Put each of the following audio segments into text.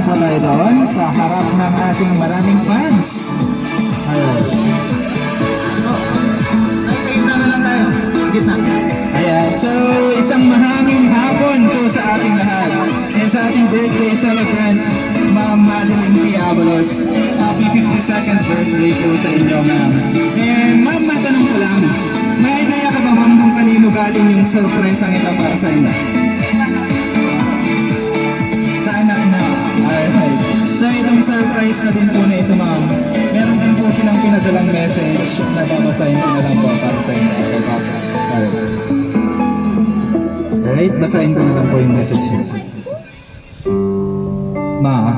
po tayo doon sa harap ng ating maraming fans. Ayun. Nakikita na lang tayo. Gitna. Ayan. So, isang mahanging hapon po sa ating lahat. And sa ating birthday celebrant, Ma'am Madeline Diabolos. Happy 52nd birthday po sa inyo, ma'am. And ma'am, matanong ko lang, may idea ka ba ma'am kung kanino galing yung surprise ang ito para sa inyo? Sa anak na. Alright. So itong surprise na din po na ito ma'am, meron din po silang pinadalang message na babasahin ko na lang po para sa inyo. Alright, basahin ko na lang po yung message niya. Ma,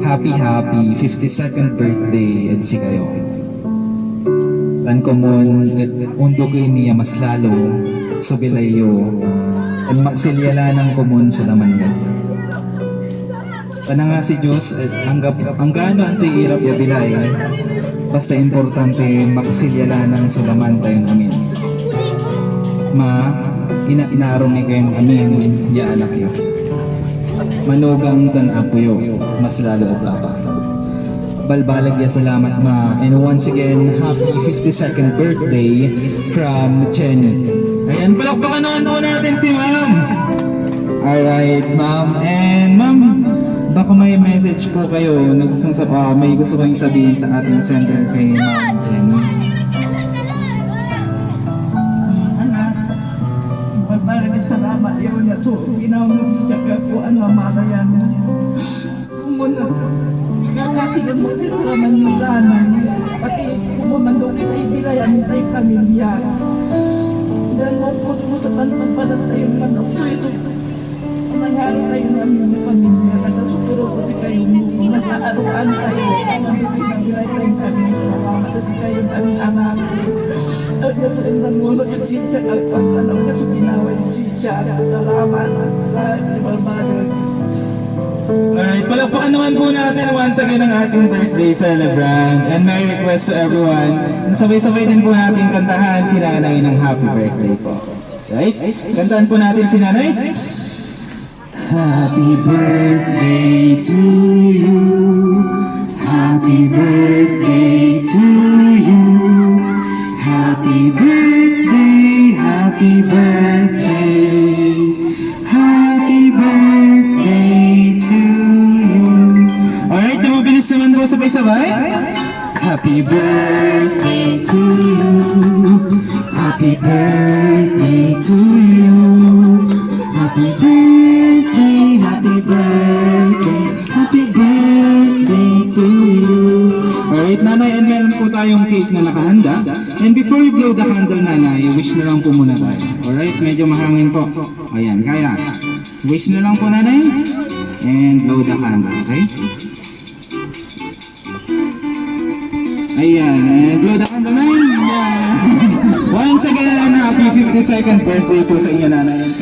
happy 52nd birthday at si kayo. Tan ko mon at undo ko niya mas lalo subilayo at magsilyalanan ko mon sa laman niya. Pana nga si Diyos at ang gaano ang tiirap ya bilay basta importante magsilyalanan sa laman tayong amin. Ma, inaarong ni kayong amin ya anak yo. Manugang kan apuyo, mas lalo at papa. Balbalag ya salamat ma. And once again, happy 52nd birthday from Jenny. Ayan, palakpakan naman po natin si ma'am. Alright, ma'am. And ma'am, baka may message po kayo na may gusto kayong sabihin sa ating center kay ma'am Jenny. Maraming salamat yun na to. Ginawa mo sa kagapuan mamalayan mo. Muna, kakasigan mo sa suraman yung lanan. Pati kumamando kita ibilayan tayo pamilya. Dan mo po sa pantumpalan tayong manok. So, nangyari tayo namin ng pamilya. Kada siguro ko si kayo mo. Nag-aaruan tayo. Nandito nagilay tayong pamilya. Salamat at si kayo aming anak. At nasa indang mulo at siya at pagtanaw na sa pinaway siya at talaman at ibalbagan. Alright, palakpakan naman po natin once again ang ating birthday celebrant. And my request to everyone, sabay-sabay din po natin kantahan si nanay ng happy birthday po. Right? Kantahan po natin si nanay. Happy birthday to you. Happy birthday to you. Happy birthday, happy birthday, happy birthday to you. Alright, tumabilis naman po sabay-sabay. Happy birthday to you. Happy birthday to you. Happy birthday, happy birthday, happy birthday to you. Alright, nanay, and meron po tayong cake na nakahanda. And before we blow the candle, nanay, wish na lang po muna tayo. Alright, medyo mahangin po. Ayan, kaya. Wish na lang po, nanay. And blow the candle, okay? Ayan, and blow the candle, nanay. Ayan. Once again, happy 52nd birthday po sa inyo, nanay.